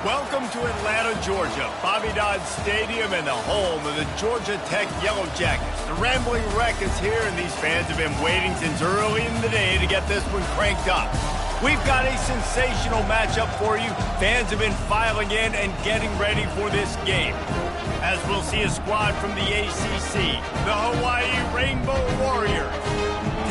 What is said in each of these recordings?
Welcome to Atlanta, Georgia, Bobby Dodd Stadium and the home of the Georgia Tech Yellow Jackets. The Rambling Wreck is here, and these fans have been waiting since early in the day to get this one cranked up. We've got a sensational matchup for you. Fans have been filing in and getting ready for this game. As we'll see a squad from the ACC, the Hawaii Rainbow Warriors,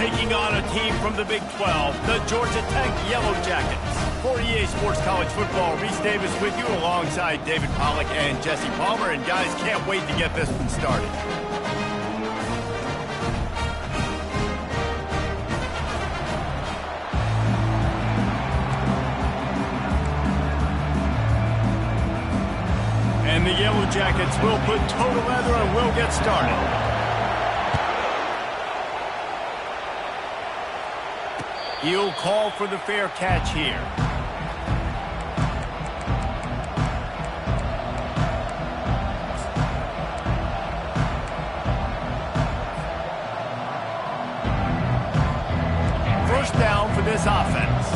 taking on a team from the Big 12, the Georgia Tech Yellow Jackets. For EA Sports College Football, Reese Davis with you alongside David Pollack and Jesse Palmer. And guys, can't wait to get this one started. And the Yellow Jackets will put total leather and we'll get started. He'll call for the fair catch here. First down for this offense.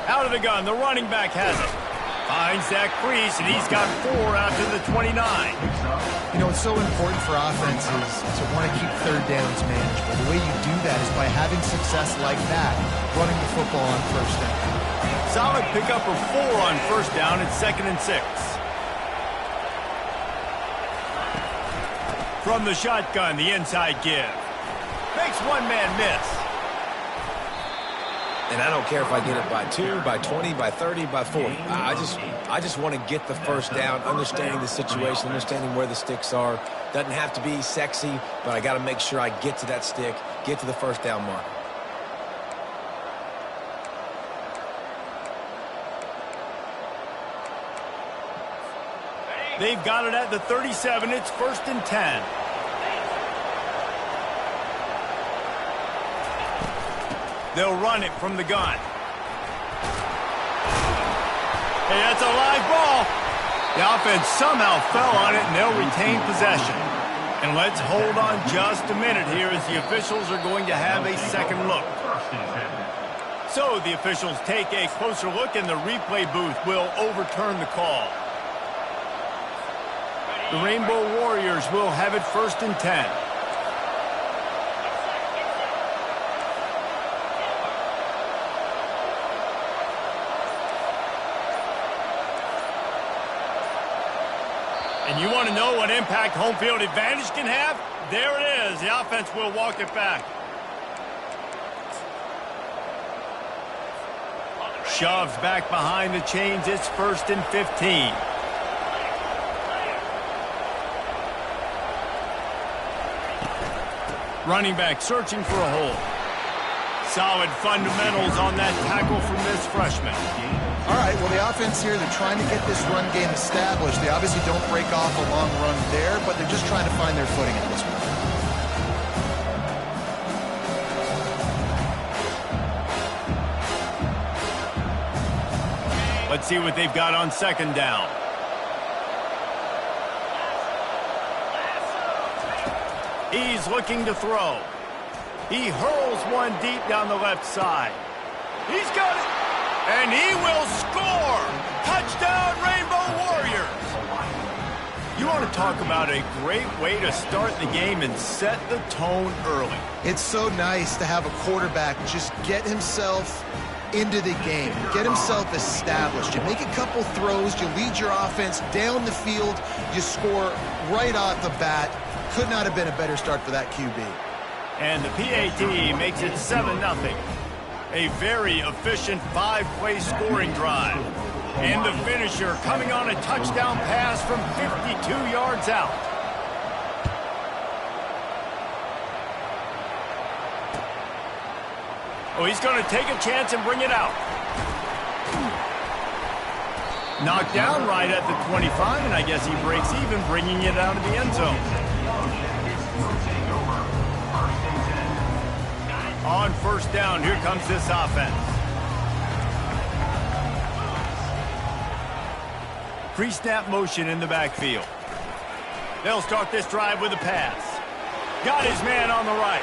Out of the gun, the running back has it. Finds that crease, and he's got 4 out to the 29. You know, it's so important for offenses to want to keep third downs manageable. The way you do that is by having success like that, running the football on first down. Solid pickup of 4 on first down. It's 2nd and 6. From the shotgun, the inside give. Makes one man miss. And I don't care if I get it by 2, by 20, by 30, by 40. I just want to get the first down, understanding the situation, understanding where the sticks are. Doesn't have to be sexy, but I got to make sure I get to that stick, get to the first down mark. They've got it at the 37. It's 1st and 10. They'll run it from the gun. Hey, that's a live ball. The offense somehow fell on it, and they'll retain possession. And let's hold on just a minute here as the officials are going to have a second look. So the officials take a closer look, and the replay booth will overturn the call. The Rainbow Warriors will have it 1st and 10. And you want to know what impact home field advantage can have? There it is. The offense will walk it back. Shoved back behind the chains. It's 1st and 15. Running back searching for a hole. Solid fundamentals on that tackle from this freshman. All right, well, the offense here, they're trying to get this run game established. They obviously don't break off a long run there, but they're just trying to find their footing at this point. Let's see what they've got on 2nd down. He's looking to throw. He hurls one deep down the left side. He's got it. And he will score! Touchdown, Rainbow Warriors! You want to talk about a great way to start the game and set the tone early. It's so nice to have a quarterback just get himself into the game, get himself established. You make a couple throws, you lead your offense down the field, you score right off the bat. Could not have been a better start for that QB. And the PAT makes it 7-0. A very efficient 5-play scoring drive. And the finisher coming on a touchdown pass from 52 yards out. Oh, he's going to take a chance and bring it out. Knocked down right at the 25, and I guess he breaks even, bringing it out of the end zone. On 1st down, here comes this offense. Pre-snap motion in the backfield. They'll start this drive with a pass. Got his man on the right.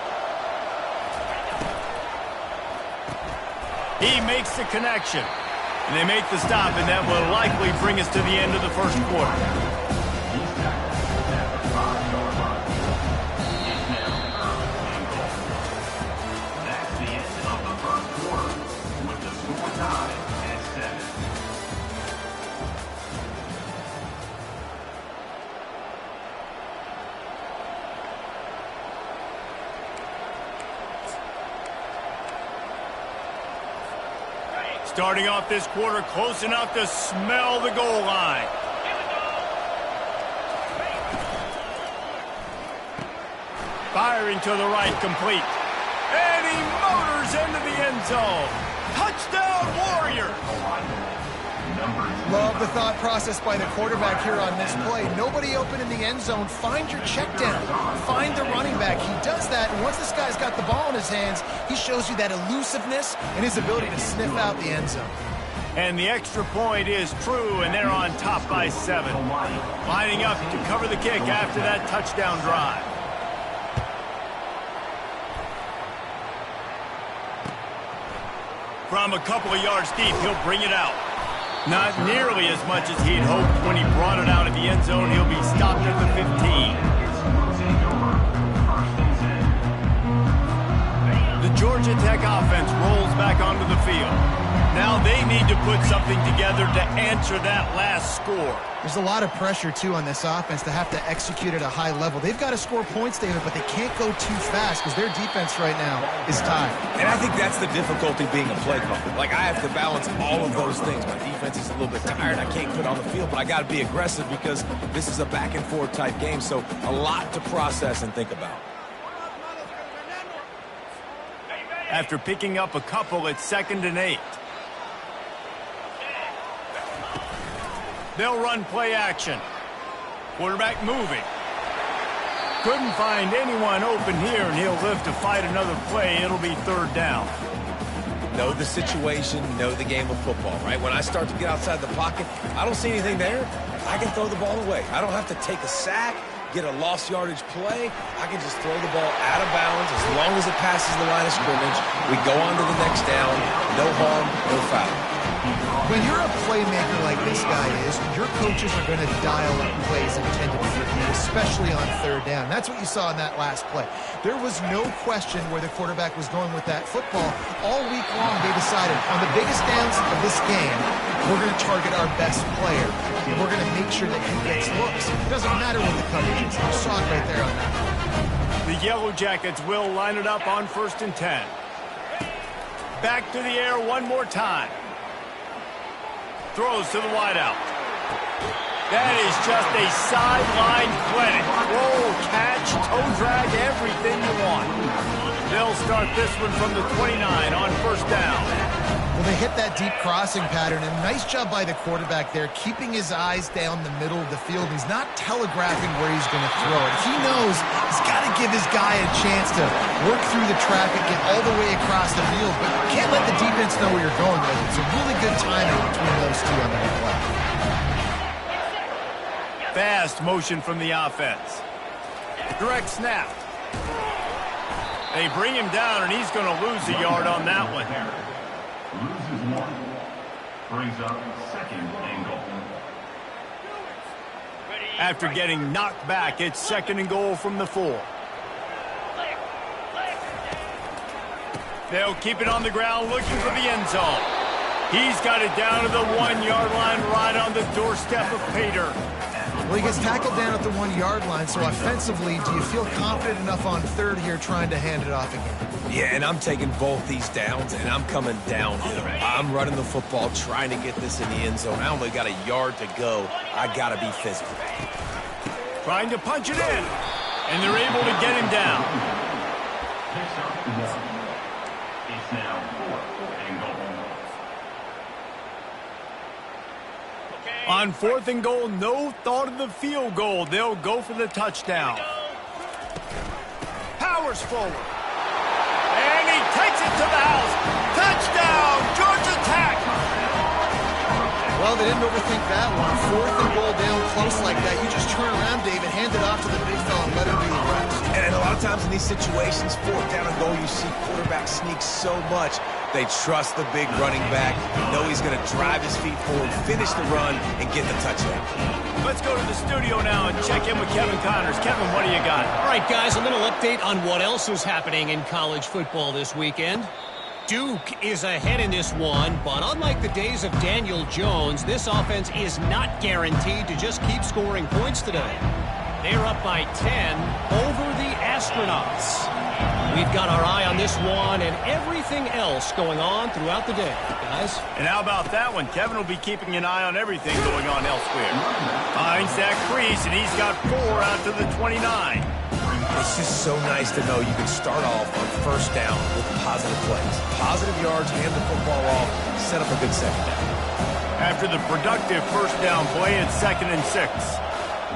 He makes the connection. And they make the stop, and that will likely bring us to the end of the first quarter. Starting off this quarter close enough to smell the goal line. Firing to the right, complete. And he motors into the end zone. Touchdown, Warriors! Love the thought process by the quarterback here on this play. Nobody open in the end zone. Find your check down. Find the running back. He does that, and once this guy's got the ball in his hands, he shows you that elusiveness and his ability to sniff out the end zone. And the extra point is true, and they're on top by 7. Lining up to cover the kick after that touchdown drive. From a couple of yards deep, he'll bring it out. Not nearly as much as he'd hoped when he brought it out of the end zone. He'll be stopped at the 15. The Georgia Tech offense rolls back onto the field. Now they need to put something together to answer that last score. There's a lot of pressure, too, on this offense to have to execute at a high level. They've got to score points, David, but they can't go too fast because their defense right now is tired. And I think that's the difficulty being a play caller. Like, I have to balance all of those things. My defense is a little bit tired. I can't put on the field, but I got to be aggressive because this is a back-and-forth type game, so a lot to process and think about. After picking up a couple, it's 2nd and 8. They'll run play action. Quarterback moving. Couldn't find anyone open here, and he'll live to fight another play. It'll be 3rd down. Know the situation, know the game of football, right? When I start to get outside the pocket, I don't see anything there. I can throw the ball away. I don't have to take a sack, get a lost yardage play. I can just throw the ball out of bounds as long as it passes the line of scrimmage. We go on to the next down. No harm, no foul. When you're a playmaker like this guy is, your coaches are going to dial up plays intended for you, especially on 3rd down. That's what you saw in that last play. There was no question where the quarterback was going with that football. All week long, they decided, on the biggest downs of this game, we're going to target our best player, and we're going to make sure that he gets looks. It doesn't matter what the coverage is. You saw it right there on that. The Yellow Jackets will line it up on 1st and 10. Back to the air one more time. Throws to the wideout. That is just a sideline clinic. Roll, catch, toe drag, everything you want. They'll start this one from the 29 on 1st down. Well, they hit that deep crossing pattern, and nice job by the quarterback there, keeping his eyes down the middle of the field. He's not telegraphing where he's going to throw it. He knows he's got to give his guy a chance to work through the traffic, get all the way across the field, but you can't let the defense know where you're going with it. It's a really good timing between those two on that play. Fast motion from the offense. Direct snap. They bring him down, and he's going to lose a yard on that one. Loses 1. Brings up 2nd and goal. After getting knocked back, it's 2nd and goal from the 4. They'll keep it on the ground looking for the end zone. He's got it down to the 1-yard line right on the doorstep of Pater. Well, he gets tackled down at the 1-yard line, so offensively, do you feel confident enough on 3rd here trying to hand it off again? Yeah, and I'm taking both these downs, and I'm coming downhill. I'm running the football, trying to get this in the end zone. I only got a yard to go. I got to be physical. Trying to punch it in, and they're able to get him down. It's now 4th and goal. On 4th and goal, no thought of the field goal. They'll go for the touchdown. Powers forward. And he takes it to the house. Touchdown, Georgia Tech. Well, they didn't overthink that one. 4th and goal down close like that. You just turn around, David, hand it off to the big fella and let him do the rest. And a lot of times in these situations, 4th down and goal, you see quarterbacks sneak so much. They trust the big running back. They know he's going to drive his feet forward, finish the run, and get the touchdown. Let's go to the studio now and check in with Kevin Connors. Kevin, what do you got? All right, guys, a little update on what else is happening in college football this weekend. Duke is ahead in this one, but unlike the days of Daniel Jones, this offense is not guaranteed to just keep scoring points today. They're up by 10 over the Astronauts. We've got our eye on this one and everything else going on throughout the day, guys. And how about that one? Kevin will be keeping an eye on everything going on elsewhere. Finds that crease, and he's got 4 out to the 29. It's just so nice to know you can start off on first down with positive plays. Positive yards, hand the football off, set up a good second down. After the productive first down play, it's 2nd and 6.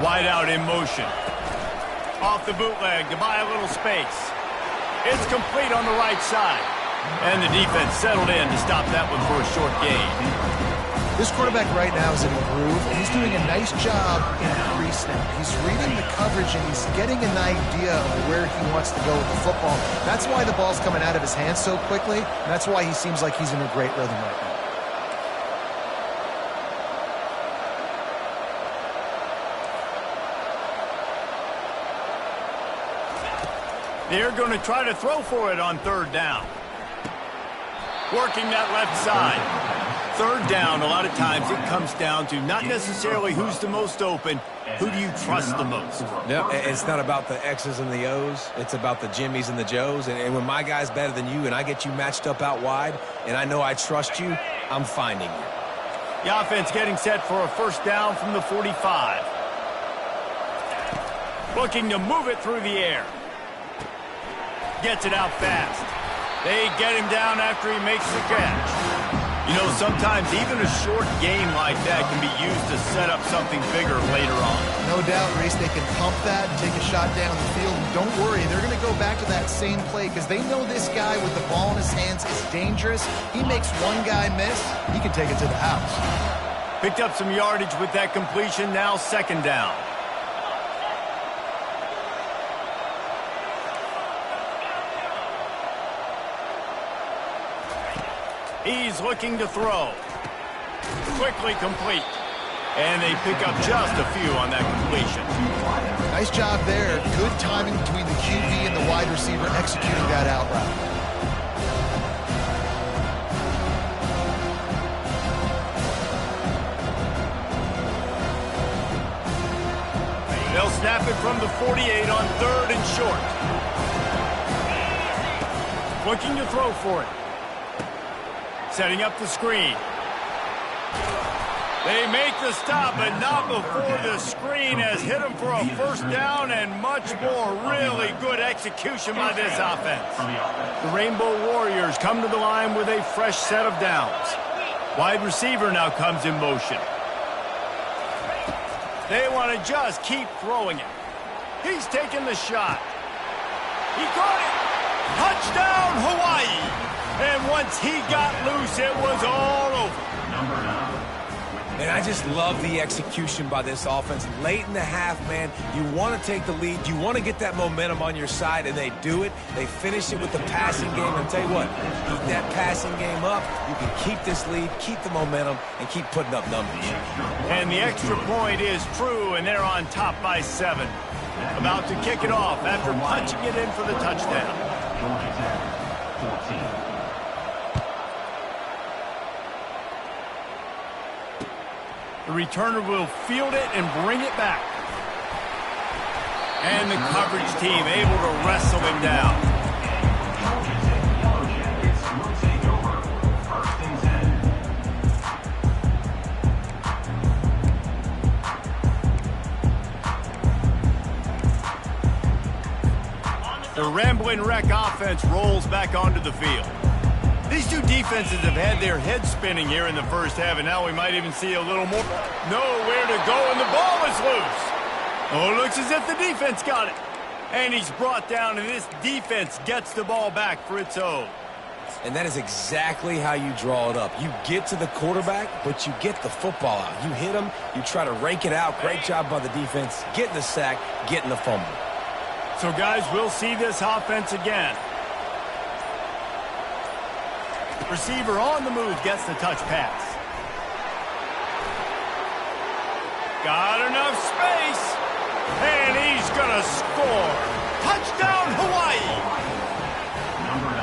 Wide out in motion. Off the bootleg to buy a little space. It's complete on the right side. And the defense settled in to stop that one for a short gain. This quarterback right now is in a groove, and he's doing a nice job in pre-snap. He's reading the coverage, and he's getting an idea of where he wants to go with the football. That's why the ball's coming out of his hands so quickly, and that's why he seems like he's in a great rhythm right now. They're going to try to throw for it on 3rd down. Working that left side. 3rd down, a lot of times it comes down to not necessarily who's the most open, who do you trust the most? No, it's not about the X's and the O's. It's about the Jimmys and the Joes. And when my guy's better than you and I get you matched up out wide and I know I trust you, I'm finding you. The offense getting set for a first down from the 45. Looking to move it through the air. Gets it out fast. They get him down after he makes the catch. You know, sometimes even a short game like that can be used to set up something bigger later on. No doubt, Reese, they can pump that and take a shot down the field. And don't worry, they're going to go back to that same play because they know this guy with the ball in his hands is dangerous. He makes one guy miss, he can take it to the house. Picked up some yardage with that completion, now 2nd down. He's looking to throw. Quickly complete. And they pick up just a few on that completion. Nice job there. Good timing between the QB and the wide receiver executing that out route. They'll snap it from the 48 on 3rd and short. Looking to throw for it. Setting up the screen. They make the stop, but not before the screen has hit them for a first down and much more. Really good execution by this offense. The Rainbow Warriors come to the line with a fresh set of downs. Wide receiver now comes in motion. They want to just keep throwing it. He's taking the shot. He caught it. Touchdown, Hawaii. And once he got loose, it was all over. And I just love the execution by this offense. Late in the half, man, you want to take the lead. You want to get that momentum on your side, and they do it. They finish it with the passing game. And tell you what, keep that passing game up. You can keep this lead, keep the momentum, and keep putting up numbers. And the extra point is true, and they're on top by 7. About to kick it off after punching it in for the touchdown. 14. The returner will field it and bring it back. And the coverage team able to wrestle him down. The Rambling Wreck offense rolls back onto the field. These two defenses have had their heads spinning here in the first half, and now we might even see a little more. Nowhere to go, and the ball is loose. Oh, it looks as if the defense got it. And he's brought down, and this defense gets the ball back for its own. And that is exactly how you draw it up. You get to the quarterback, but you get the football out. You hit him, you try to rake it out. Great job by the defense. Getting the sack, getting the fumble. So, guys, we'll see this offense again. Receiver on the move gets the touch pass. Got enough space. And he's going to score. Touchdown, Hawaii.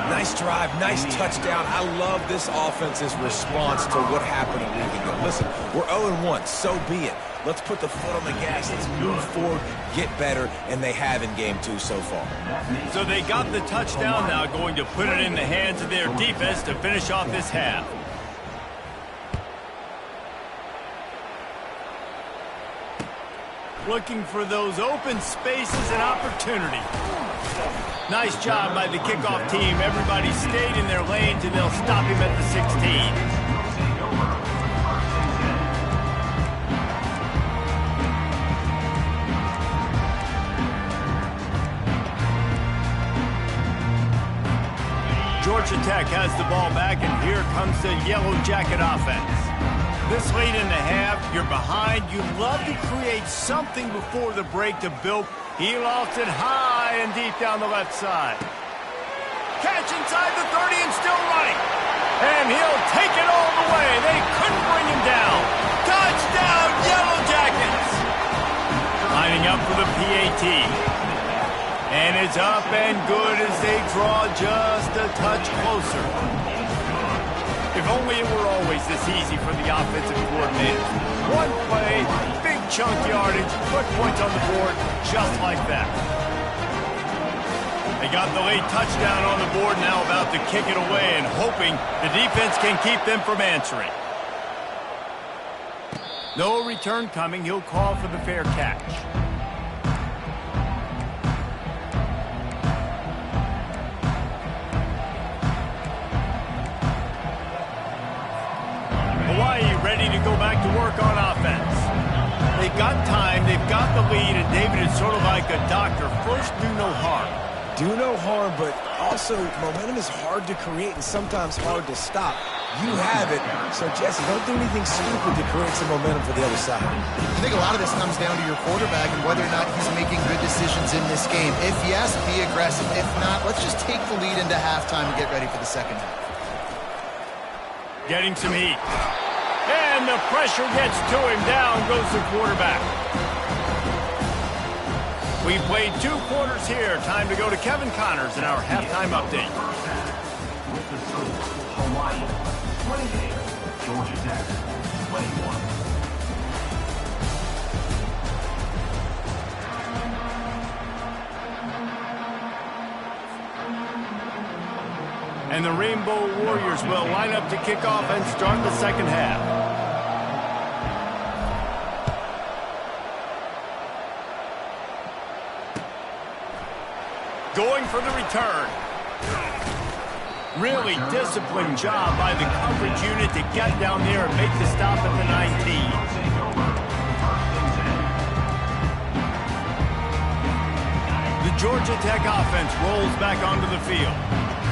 Nice drive, nice touchdown. I love this offense's response to what happened a week ago. Listen, we're 0-1, so be it. Let's put the foot on the gas. Let's move forward, get better, and they have in game 2 so far. So they got the touchdown, now going to put it in the hands of their defense to finish off this half. Looking for those open spaces and opportunity. Nice job by the kickoff team. Everybody stayed in their lanes, and they'll stop him at the 16. Georgia Tech has the ball back, and here comes the Yellow Jacket offense. This late in the half, you're behind. You love to create something before the break to build. He lofts it high and deep down the left side. Catch inside the 30 and still running. And he'll take it all the way. They couldn't bring him down. Touchdown, Yellow Jackets! Lining up for the PAT. And it's up and good as they draw just a touch closer. If only it were always this easy for the offensive coordinator. One play, big chunk yardage, put points on the board, just like that. They got the late touchdown on the board, now about to kick it away and hoping the defense can keep them from answering. No return coming. He'll call for the fair catch. Hawaii ready to go back to work on offense. They've got time, they've got the lead, and David is sort of like a doctor. First, do no harm. Do no harm, but also momentum is hard to create and sometimes hard to stop. You have it, so Jesse, don't do anything stupid to create some momentum for the other side. I think a lot of this comes down to your quarterback and whether or not he's making good decisions in this game. If yes, be aggressive. If not, let's just take the lead into halftime and get ready for the second half. Getting some heat. And the pressure gets to him. Down goes the quarterback. We played 2 quarters here. Time to go to Kevin Connors in our halftime update. With the score, Hawaii 28, Georgia Tech 21. And the Rainbow Warriors will line up to kick off and start the second half. Going for the return. Really disciplined job by the coverage unit to get down there and make the stop at the 19. The Georgia Tech offense rolls back onto the field.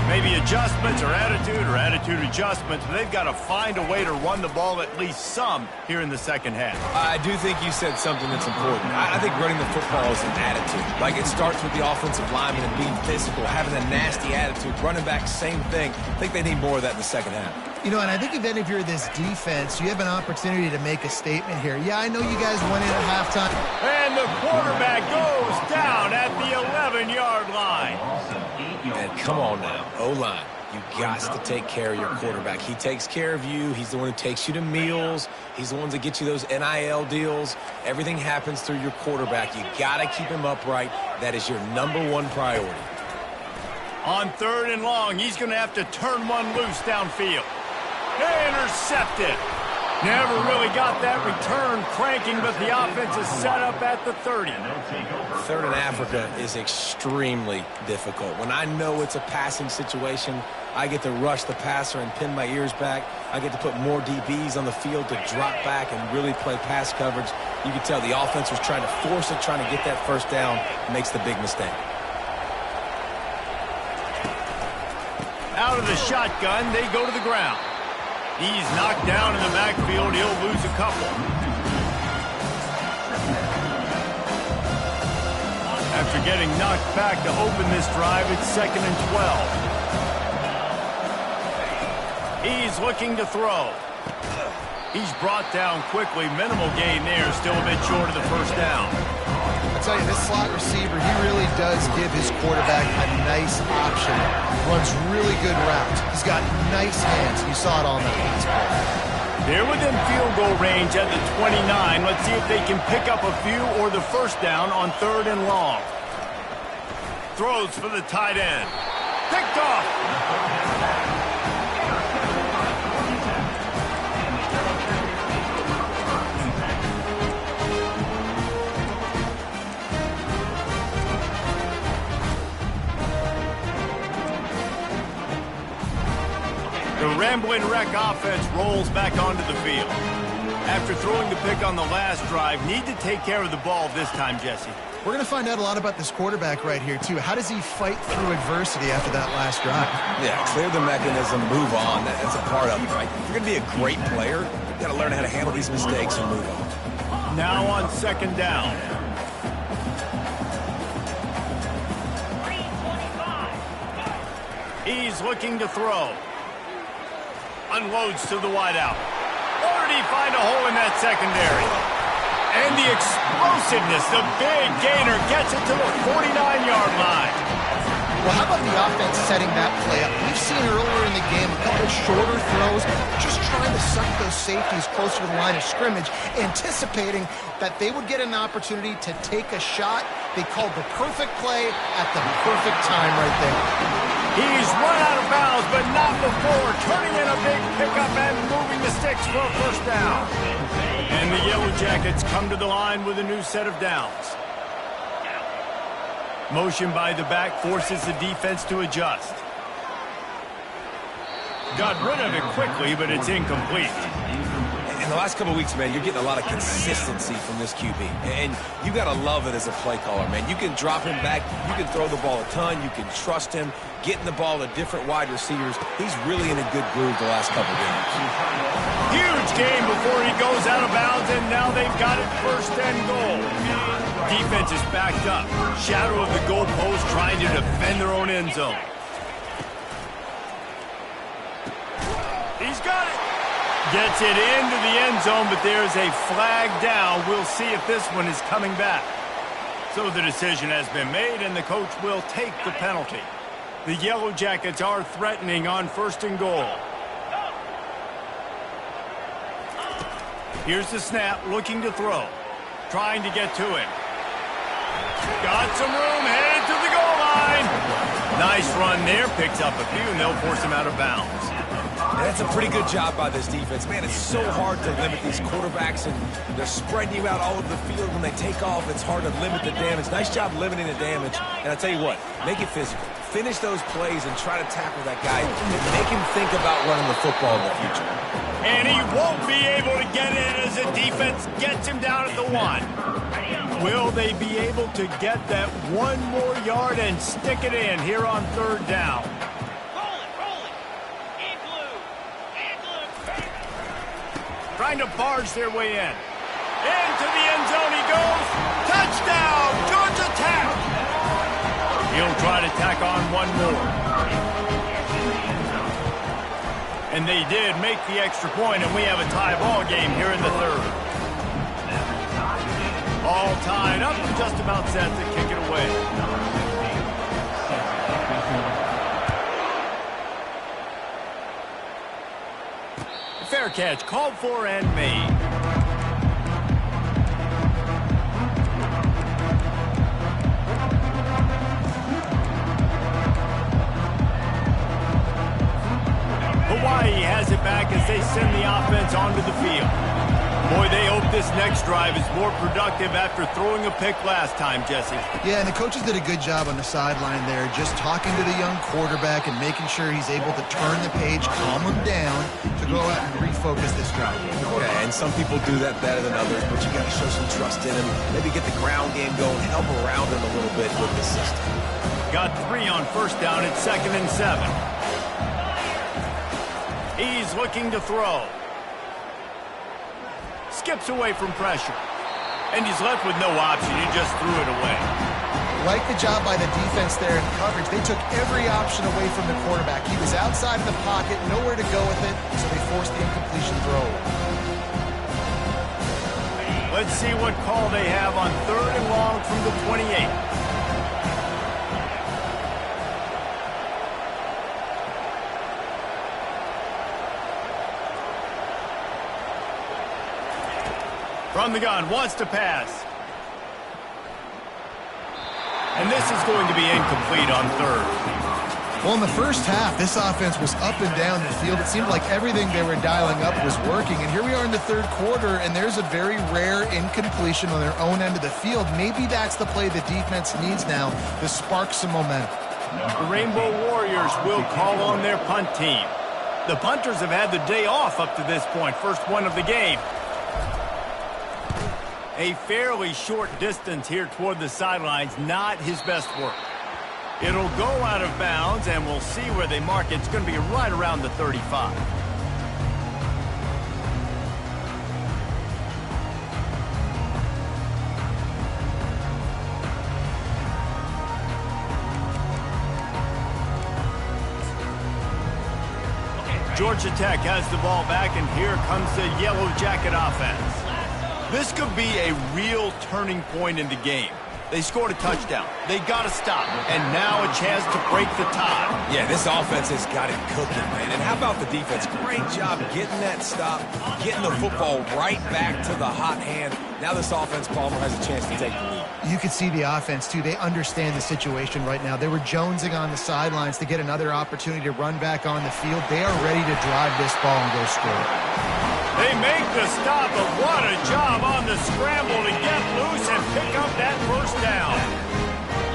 Maybe adjustments or attitude adjustments, but they've got to find a way to run the ball at least some here in the second half. I do think you said something that's important. I think running the football is an attitude. Like, it starts with the offensive lineman and being physical, having a nasty attitude. Running back, same thing. I think they need more of that in the second half. You know, and I think if you're this defense, you have an opportunity to make a statement here. Yeah, I know you guys went in at halftime. And the quarterback goes down at the 11-yard line. And come on now, O-line. You got to take care of your quarterback. He takes care of you. He's the one who takes you to meals. He's the one that gets you those NIL deals. Everything happens through your quarterback. You got to keep him upright. That is your #1 priority. On 3rd and long, he's going to have to turn one loose downfield. Intercepted. Never really got that return cranking, but the offense is set up at the 30. 3rd in Africa is extremely difficult. When I know it's a passing situation, I get to rush the passer and pin my ears back. I get to put more DBs on the field to drop back and really play pass coverage. You can tell the offense was trying to force it, trying to get that first down, makes the big mistake. Out of the shotgun, they go to the ground. He's knocked down in the backfield. He'll lose a couple. After getting knocked back to open this drive, it's 2nd and 12. He's looking to throw. He's brought down quickly. Minimal gain there. Still a bit short of the first down. I tell you, this slot receiver, he really does give his quarterback a nice option. Runs really good routes. He's got nice hands. You saw it on that pass play. They're within field goal range at the 29. Let's see if they can pick up a few or the first down on 3rd and long. Throws for the tight end. Picked off. The Rambling Wreck offense rolls back onto the field. After throwing the pick on the last drive, need to take care of the ball this time, Jesse. We're going to find out a lot about this quarterback right here, too. How does he fight through adversity after that last drive? Yeah, clear the mechanism, move on. That's a part of it, right? If you're going to be a great player, you've got to learn how to handle these mistakes and move on. Now on 2nd down. He's looking to throw. Unloads to the wideout. Or did he find a hole in that secondary? And the explosiveness, the big gainer gets it to the 49-yard line. Well, how about the offense setting that play up? We've seen earlier in the game a couple shorter throws, just trying to suck those safeties closer to the line of scrimmage, anticipating that they would get an opportunity to take a shot. They called the perfect play at the perfect time right there. He's run out of bounds, but not before turning in a big pickup and moving the sticks for a first down. And the Yellow Jackets come to the line with a new set of downs. Motion by the back forces the defense to adjust. Got rid of it quickly, but it's incomplete. In the last couple of weeks, man, you're getting a lot of consistency from this QB. And you got to love it as a play caller, man. You can drop him back. You can throw the ball a ton. You can trust him, getting the ball to different wide receivers. He's really in a good groove the last couple of games. Huge game before he goes out of bounds, and now they've got it 1st and goal. Defense is backed up. Shadow of the goalpost trying to defend their own end zone. He's got it. Gets it into the end zone, but there's a flag down. We'll see if this one is coming back. So the decision has been made, and the coach will take the penalty. The Yellow Jackets are threatening on 1st and goal. Here's the snap, looking to throw. Trying to get to it. Got some room, headed to the goal line. Nice run there, picks up a few, and they'll force him out of bounds. And that's a pretty good job by this defense. Man, it's so hard to limit these quarterbacks, and they're spreading you out all over the field. When they take off, it's hard to limit the damage. Nice job limiting the damage. And I tell you what, make it physical. Finish those plays and try to tackle that guy and make him think about running the football in the future. And he won't be able to get in as the defense gets him down at the 1. Will they be able to get that 1 more yard and stick it in here on 3rd down? Trying to barge their way in. Into the end zone he goes. Touchdown, Georgia Tech. He'll try to tack on 1 more. And they did make the extra point, and we have a tie ball game here in the 3rd. All tied up, just about set to kick it away. Fair catch, called for and made. Hawaii has it back as they send the offense onto the field. Boy, they hope this next drive is more productive after throwing a pick last time, Jesse. Yeah, and the coaches did a good job on the sideline there, just talking to the young quarterback and making sure he's able to turn the page, calm him down to go out and refocus this drive. Yeah, and some people do that better than others, but you got to show some trust in him. Maybe get the ground game going, help around him a little bit with the system. Got 3 on 1st down at 2nd and 7. He's looking to throw. Skips away from pressure. And he's left with no option. He just threw it away. Like the job by the defense there in coverage. They took every option away from the quarterback. He was outside of the pocket, nowhere to go with it, so they forced the incompletion throw. Let's see what call they have on 3rd and long from the 28. From the gun, wants to pass. And this is going to be incomplete on 3rd. Well, in the first half, this offense was up and down the field. It seemed like everything they were dialing up was working. And here we are in the 3rd quarter, and there's a very rare incompletion on their own end of the field. Maybe that's the play the defense needs now to spark some momentum. The Rainbow Warriors will call on their punt team. The punters have had the day off up to this point, first one of the game. A fairly short distance here toward the sidelines, not his best work. It'll go out of bounds, and we'll see where they mark it. It's going to be right around the 35. Georgia Tech has the ball back, and here comes the Yellow Jacket offense. This could be a real turning point in the game. They scored a touchdown. They got to stop. And now a chance to break the tie. Yeah, this offense has got it cooking, man. And how about the defense? Great job getting that stop, getting the football right back to the hot hand. Now this offense, Palmer, has a chance to take the lead. You could see the offense, too. They understand the situation right now. They were jonesing on the sidelines to get another opportunity to run back on the field. They are ready to drive this ball and go score. They make the stop, but what a job on the scramble to get loose and pick up that first down.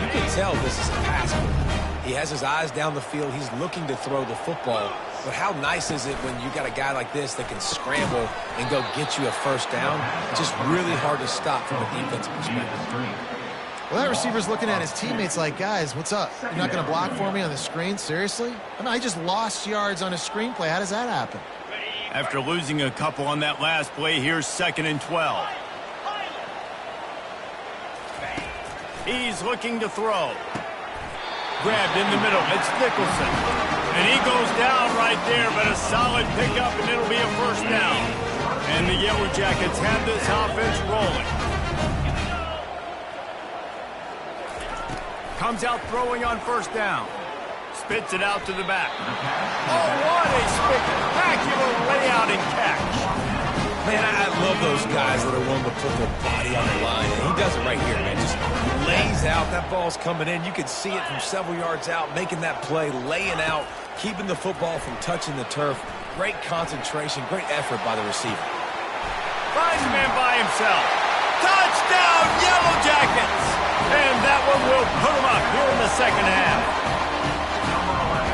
You can tell this is a pass play. He has his eyes down the field. He's looking to throw the football. But how nice is it when you got a guy like this that can scramble and go get you a first down? It's just really hard to stop from a defensive perspective. Well, that receiver's looking at his teammates like, guys, what's up? You're not going to block for me on the screen? Seriously? I mean, I just lost yards on a screenplay. How does that happen? After losing a couple on that last play, here's 2nd and 12. He's looking to throw. Grabbed in the middle. It's Nicholson. And he goes down right there, but a solid pickup, and it'll be a first down. And the Yellow Jackets have this offense rolling. Comes out throwing on first down. Spits it out to the back. Oh, what a spectacular layout and catch. Man, I love those guys that are willing to put their body on the line. And he does it right here, man. Just lays out. That ball's coming in. You can see it from several yards out, making that play, laying out, keeping the football from touching the turf. Great concentration, great effort by the receiver. Finds a man by himself. Touchdown, Yellow Jackets! And that one will put them up here in the second half.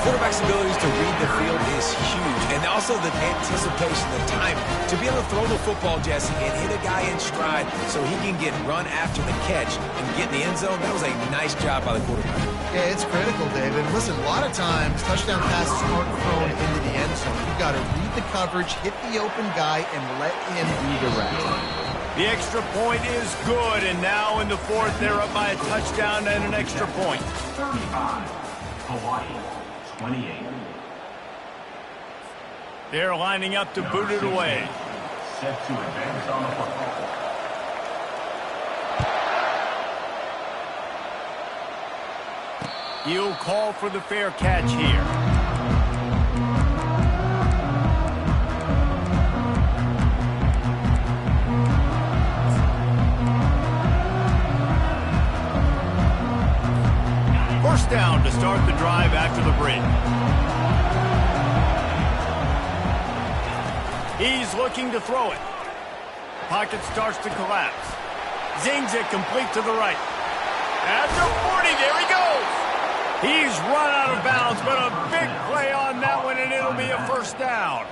Quarterback's abilities to read the field is huge, and also the anticipation, the time to be able to throw the football, Jesse, and hit a guy in stride so he can get run after the catch and get in the end zone. That was a nice job by the quarterback. Yeah, it's critical, David. Listen, a lot of times touchdown passes aren't thrown into the end zone. You've got to read the coverage, hit the open guy, and let him do the rest. The extra point is good, and now in the 4th, they're up by a touchdown and an extra point. 35, Hawaii. 28. They're lining up to boot it away. Set to advance on the football. He'll call for the fair catch here. First down to start the drive after the break. He's looking to throw it. Pocket starts to collapse. Zings it complete to the right. At the 40, there he goes. He's run out of bounds, but a big play on that one, and it'll be a first down.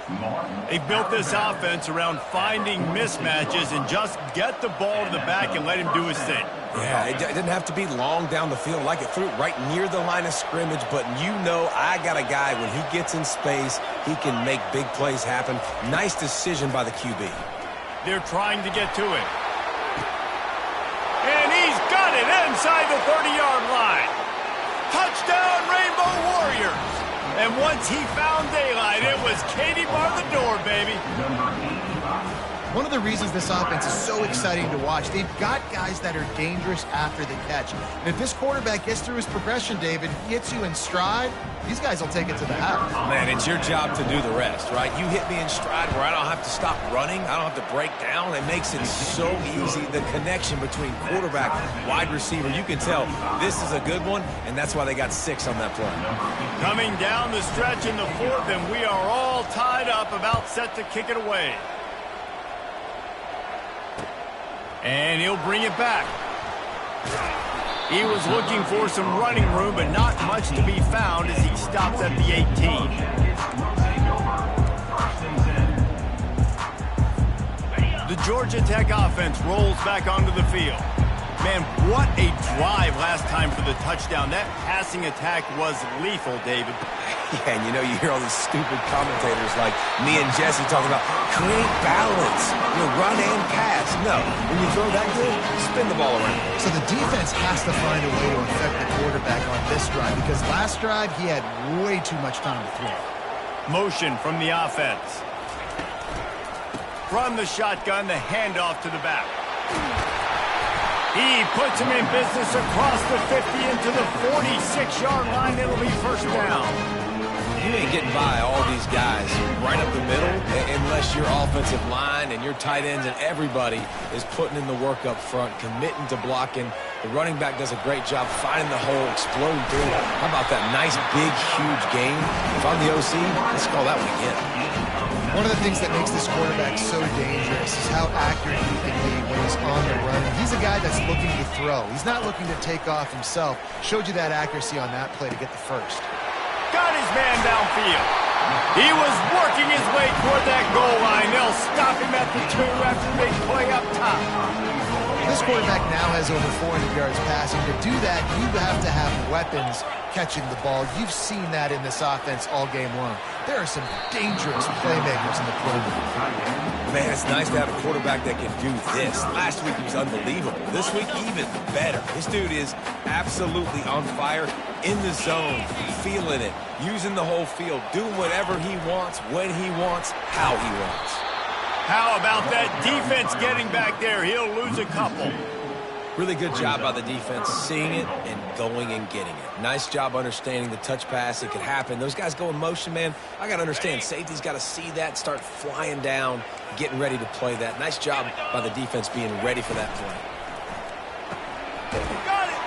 They built this offense around finding mismatches and just get the ball to the back and let him do his thing. Yeah, it didn't have to be long down the field. Like it threw it right near the line of scrimmage, but you know I got a guy, when he gets in space, he can make big plays happen. Nice decision by the QB. They're trying to get to him. And he's got it inside the 30-yard line. Touchdown, Rainbow Warriors. And once he found daylight, it was Katie bar the door, baby. One of the reasons this offense is so exciting to watch, they've got guys that are dangerous after the catch. And if this quarterback gets through his progression, David, hits you in stride, these guys will take it to the house. Man, it's your job to do the rest, right? You hit me in stride where I don't have to stop running. I don't have to break down. It makes it so easy. The connection between quarterback, wide receiver, you can tell this is a good one, and that's why they got 6 on that play. Coming down the stretch in the 4th, and we are all tied up, about set to kick it away. And he'll bring it back. He was looking for some running room, but not much to be found as he stops at the 18. The Georgia Tech offense rolls back onto the field. Man, what a drive last time for the touchdown. That passing attack was lethal, David. Yeah, and you hear all these stupid commentators like me and Jesse talking about create balance, run and pass. No, when you throw that good, spin the ball around. So the defense has to find a way to affect the quarterback on this drive, because last drive he had way too much time to throw. Motion from the offense. From the shotgun, the handoff to the back. He puts him in business across the 50 into the 46-yard line. It'll be first down. You ain't getting by all these guys right up the middle unless your offensive line and your tight ends and everybody is putting in the work up front, committing to blocking. The running back does a great job finding the hole, exploding through. How about that nice, big, huge game? If I'm the OC, let's call that one again. One of the things that makes this quarterback so dangerous is how accurate he can be when he's on the run. He's a guy that's looking to throw. He's not looking to take off himself. Showed you that accuracy on that play to get the first. Got his man downfield. He was working his way toward that goal line. They'll stop him at the 2 after a big play up top. This quarterback now has over 400 yards passing. To do that, you have to have weapons catching the ball. You've seen that in this offense all game long. There are some dangerous playmakers in the program. Man, it's nice to have a quarterback that can do this. Last week he was unbelievable. This week even better. This dude is absolutely on fire, in the zone, feeling it, using the whole field, doing whatever he wants, when he wants, how he wants. How about that defense getting back there? He'll lose a couple. Really good job by the defense, seeing it and going and getting it. Nice job understanding the touch pass. It could happen. Those guys go in motion, man. I got to understand. Safety's got to see that, start flying down, getting ready to play that. Nice job by the defense being ready for that play. Got it.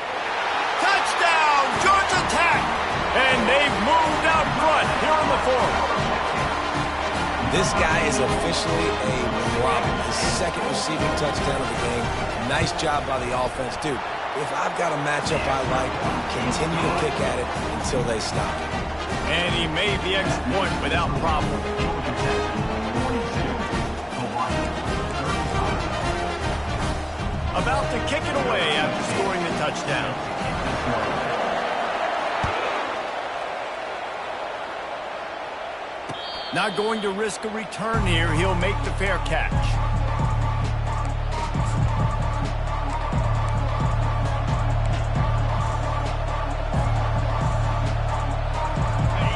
Touchdown, Georgia Tech. And they've moved out front here in the 4th. This guy is officially a problem. His 2nd receiving touchdown of the game. Nice job by the offense. Dude, if I've got a matchup I like, continue to pick at it until they stop. And he made the extra point without problem. About to kick it away after scoring the touchdown. Not going to risk a return here. He'll make the fair catch.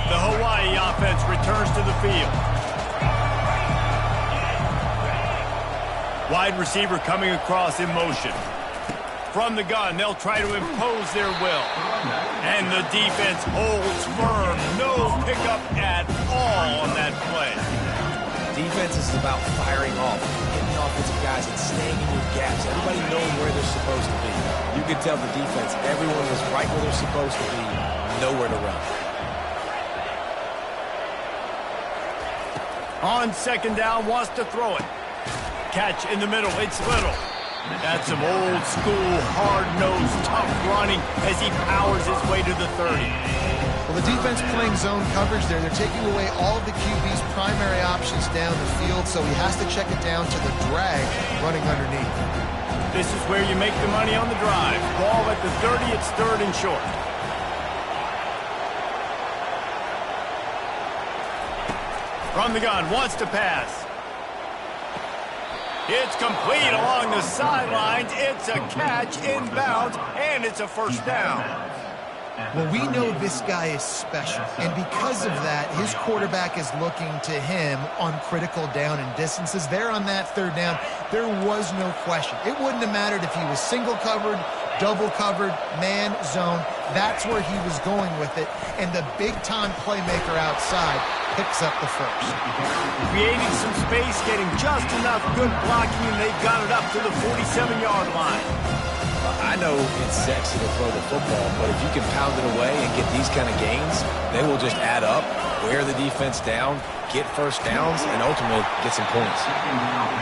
The Hawaii offense returns to the field. Wide receiver coming across in motion. From the gun, they'll try to impose their will. And the defense holds firm. No pickup at all on that play. Defense is about firing off, getting the offensive guys and staying in your gaps. Everybody knowing where they're supposed to be. You can tell the defense, everyone was right where they're supposed to be, nowhere to run. On 2nd down, wants to throw it. Catch in the middle, it's Little. That's some old school, hard-nosed, tough running as he powers his way to the 30. Well, the defense playing zone coverage there. They're taking away all of the QB's primary options down the field, so he has to check it down to the drag running underneath. This is where you make the money on the drive. Ball at the 30, it's 3rd and short. From the gun, wants to pass. It's complete along the sidelines. It's a catch inbounds, and it's a first down. Well, we know this guy is special, and because of that, his quarterback is looking to him on critical down and distances. There on that third down, there was no question. It wouldn't have mattered if he was single covered, double covered, man, zone. That's where he was going with it, and the big-time playmaker outside picks up the first. Creating some space, getting just enough good blocking, and they got it up to the 47-yard line. I know it's sexy to throw the football, but if you can pound it away and get these kind of gains, they will just add up, wear the defense down, get first downs, and ultimately get some points.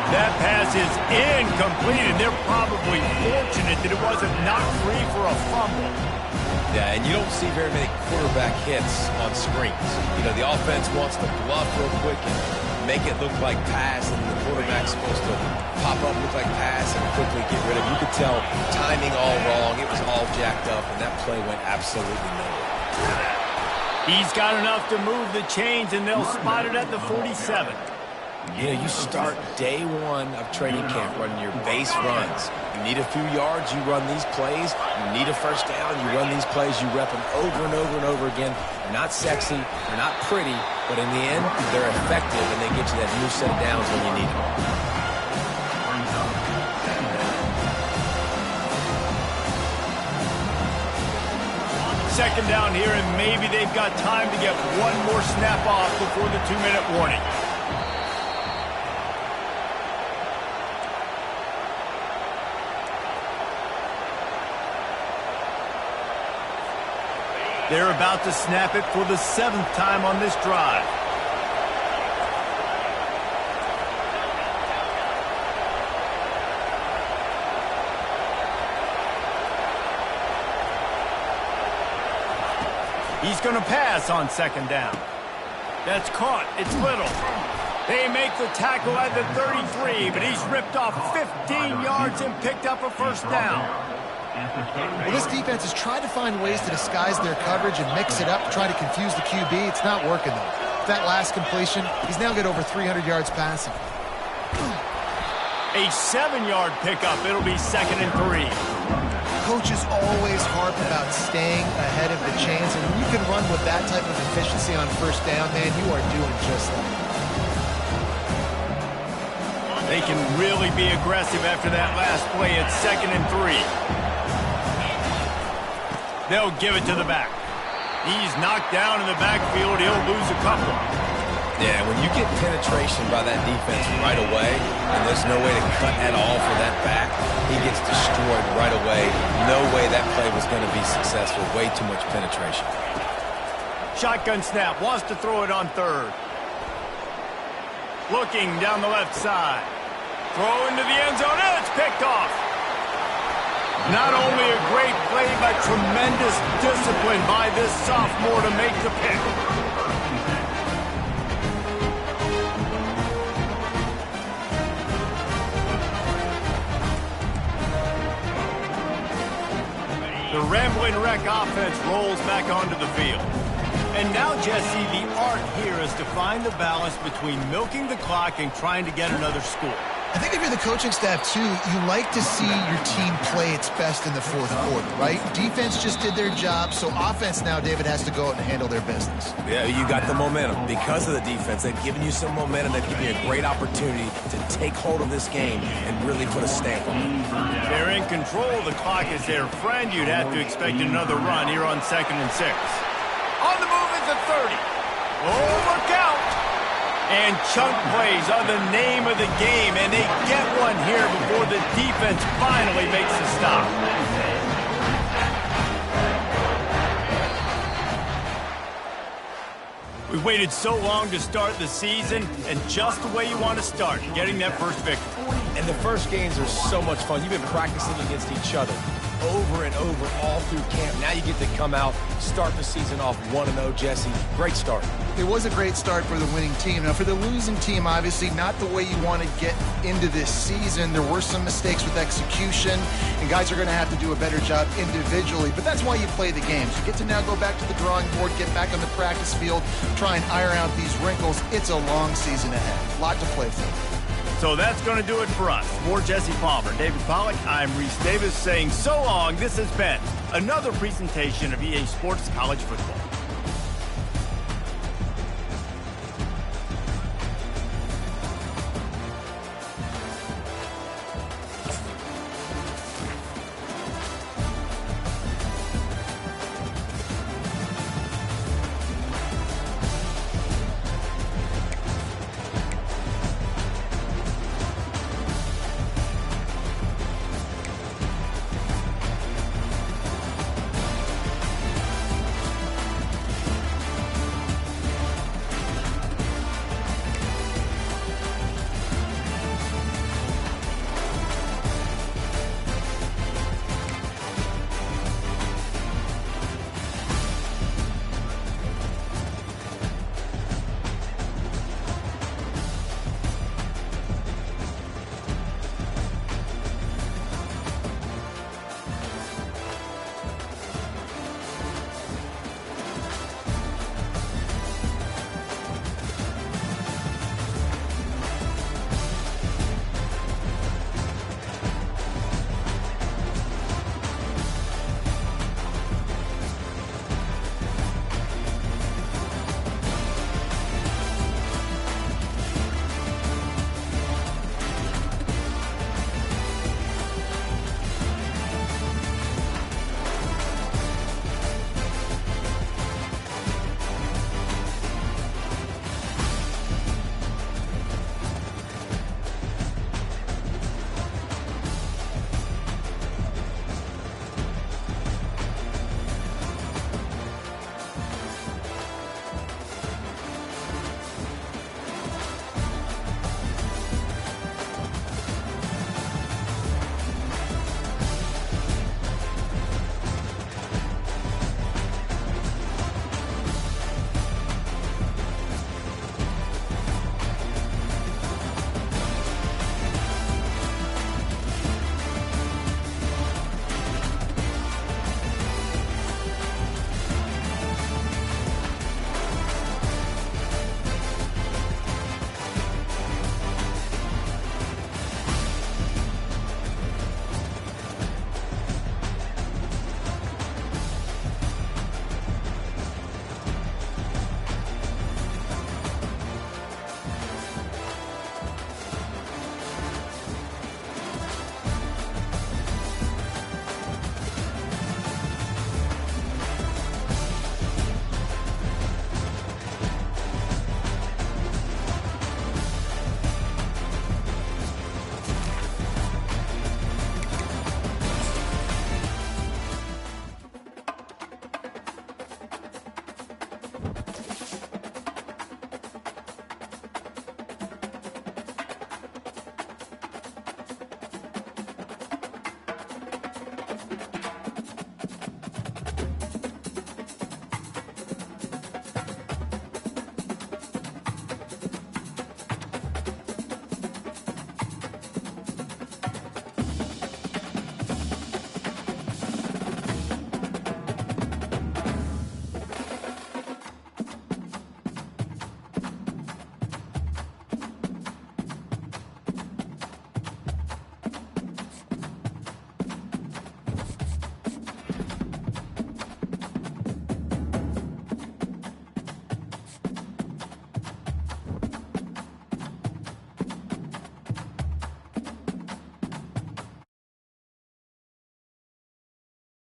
That pass is incomplete, and they're probably fortunate that it wasn't knocked free for a fumble. Yeah, and you don't see very many quarterback hits on screens. You know, the offense wants to bluff real quick and make it look like pass, and the quarterback's supposed to pop up, look like pass, and quickly get rid of it. You could tell timing all wrong. It was all jacked up, and that play went absolutely nowhere. He's got enough to move the chains, and they'll spot it at the 47. You know, you start day one of training camp running your base runs. You need a few yards, you run these plays. You need a first down, you run these plays. You rep them over and over and over again. They're not sexy, they're not pretty, but in the end, they're effective, and they get you that new set of downs when you need them. Second down here, and maybe they've got time to get one more snap off before the 2-minute warning. They're about to snap it for the 7th time on this drive. He's going to pass on second down. That's caught. It's Little. They make the tackle at the 33, but he's ripped off 15 yards and picked up a first down. Well, this defense has tried to find ways to disguise their coverage and mix it up to try to confuse the QB. It's not working, though. That last completion, he's now got over 300 yards passing. A 7-yard pickup. It'll be 2nd and 3. Coaches always harp about staying ahead of the chains, and when you can run with that type of efficiency on first down, man, you are doing just that. They can really be aggressive after that last play. It's 2nd and 3. They'll give it to the back. He's knocked down in the backfield. He'll lose a couple. Yeah, when you get penetration by that defense right away, and there's no way to cut at all for that back, he gets destroyed right away. No way that play was going to be successful. Way too much penetration. Shotgun snap. Wants to throw it on third. Looking down the left side. Throw into the end zone. And it's picked off. Not only a great play, but tremendous discipline by this sophomore to make the pick. The Rambling Wreck offense rolls back onto the field. And now, Jesse, the art here is to find the balance between milking the clock and trying to get another score. I think if you're the coaching staff, too, you like to see your team play its best in the fourth quarter, right? Defense just did their job, so offense now, David, has to go out and handle their business. Yeah, you got the momentum. Because of the defense, they've given you some momentum. They've given you a great opportunity to take hold of this game and really put a stamp on it. They're in control. The clock is their friend. You'd have to expect another run here on 2nd and 6. On the move is the 30. Oh, look out! And chunk plays are the name of the game, and they get one here before the defense finally makes the stop. We waited so long to start the season, and just the way you want to start, getting that first victory. And the first games are so much fun. You've been practicing against each other over and over all through camp. Now you get to come out, start the season off 1-0, Jesse. Great start. It was a great start for the winning team. Now, for the losing team, obviously not the way you want to get into this season. There were some mistakes with execution, and guys are going to have to do a better job individually. But that's why you play the games. You get to now go back to the drawing board, get back on the practice field, try and iron out these wrinkles. It's a long season ahead. A lot to play for. So that's going to do it for us. For Jesse Palmer, David Pollack, I'm Reese Davis saying so long. This has been another presentation of EA Sports College Football.